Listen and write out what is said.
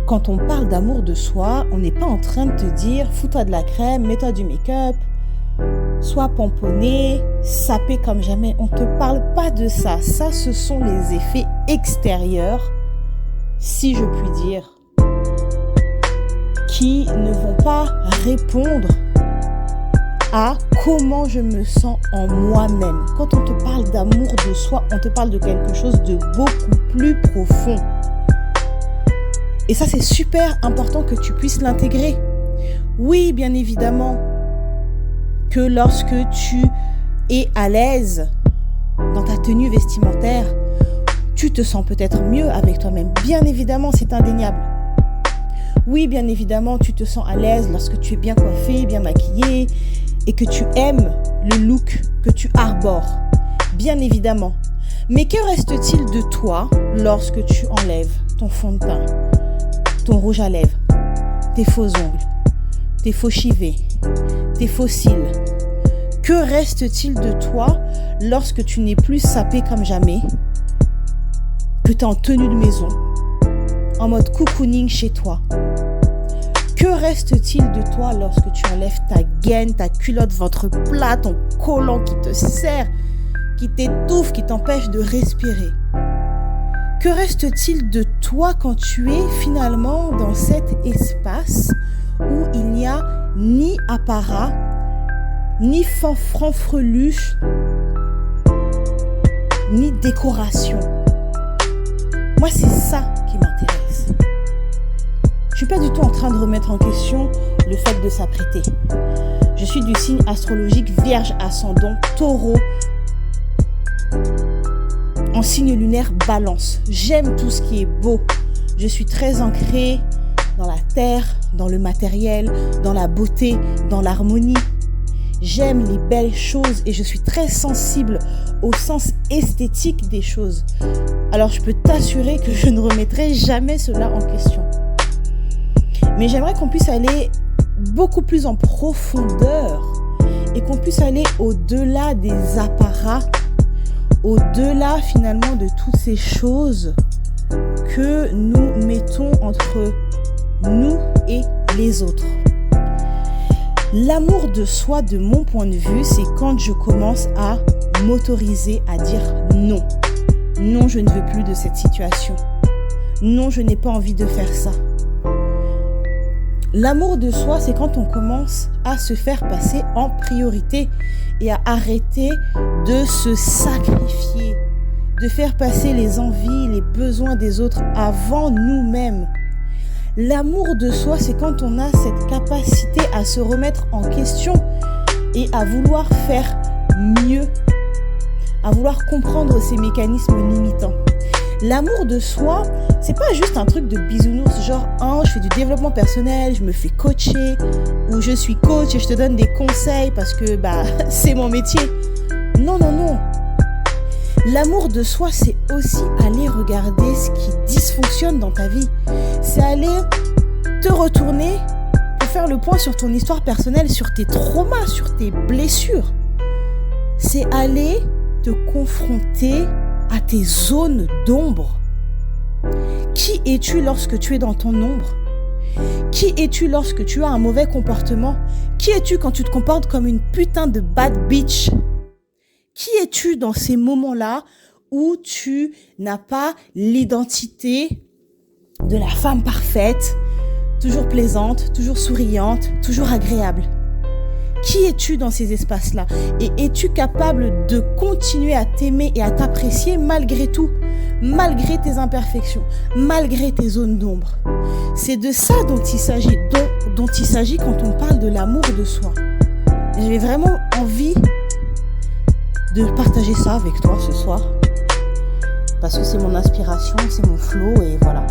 Quand on parle d'amour de soi, on n'est pas en train de te dire fous-toi de la crème, mets-toi du make-up, sois pomponné, sapé comme jamais. On ne te parle pas de ça. Ça, ce sont les effets extérieurs, si je puis dire, qui ne vont pas répondre à comment je me sens en moi-même. Quand on te parle d'amour de soi, on te parle de quelque chose de beaucoup plus profond. Et ça, c'est super important que tu puisses l'intégrer. Oui, bien évidemment, que lorsque tu es à l'aise dans ta tenue vestimentaire, tu te sens peut-être mieux avec toi-même. Bien évidemment, c'est indéniable. Oui, bien évidemment, tu te sens à l'aise lorsque tu es bien coiffé, bien maquillé et que tu aimes le look que tu arbores. Bien évidemment. Mais que reste-t-il de toi lorsque tu enlèves ton fond de teint, ton rouge à lèvres, tes faux ongles, tes faux cheveux, tes faux cils? Que reste-t-il de toi lorsque tu n'es plus sapé comme jamais, que tu es en tenue de maison, en mode cocooning chez toi? Que reste-t-il de toi lorsque tu enlèves ta gaine, ta culotte ventre plat, ton collant qui te serre, qui t'étouffe, qui t'empêche de respirer? Que reste-t-il de toi quand tu es finalement dans cet espace où il n'y a ni apparat, ni fanfreluche, ni décoration? Moi, c'est ça qui m'intéresse. Je ne suis pas du tout en train de remettre en question le fait de s'apprêter. Je suis du signe astrologique Vierge ascendant Taureau, en signe lunaire Balance. J'aime tout ce qui est beau. Je suis très ancrée dans la terre, dans le matériel, dans la beauté, dans l'harmonie. J'aime les belles choses et je suis très sensible au sens esthétique des choses. Alors je peux t'assurer que je ne remettrai jamais cela en question. Mais j'aimerais qu'on puisse aller beaucoup plus en profondeur et qu'on puisse aller au-delà des apparats, au-delà finalement de toutes ces choses que nous mettons entre nous et les autres. L'amour de soi, de mon point de vue, c'est quand je commence à m'autoriser à dire non. Non, je ne veux plus de cette situation. Non, je n'ai pas envie de faire ça. L'amour de soi, c'est quand on commence à se faire passer en priorité et à arrêter de se sacrifier, de faire passer les envies, les besoins des autres avant nous-mêmes. L'amour de soi, c'est quand on a cette capacité à se remettre en question et à vouloir faire mieux, à vouloir comprendre ces mécanismes limitants. L'amour de soi, c'est pas juste un truc de bisounours, genre je fais du développement personnel, je me fais coacher, ou je suis coach et je te donne des conseils parce que c'est mon métier. Non. L'amour de soi, c'est aussi aller regarder ce qui dysfonctionne dans ta vie. C'est aller te retourner pour faire le point sur ton histoire personnelle, sur tes traumas, sur tes blessures. C'est aller te confronter à tes zones d'ombre. Qui es-tu lorsque tu es dans ton ombre? Qui es-tu lorsque tu as un mauvais comportement? Qui es-tu quand tu te comportes comme une putain de bad bitch? Qui es-tu dans ces moments-là où tu n'as pas l'identité de la femme parfaite, toujours plaisante, toujours souriante, toujours agréable? Qui es-tu dans ces espaces-là? Et es-tu capable de continuer à t'aimer et à t'apprécier malgré tout, malgré tes imperfections, malgré tes zones d'ombre? C'est de ça dont il s'agit quand on parle de l'amour de soi. J'avais vraiment envie de partager ça avec toi ce soir, parce que c'est mon inspiration, c'est mon flow et voilà.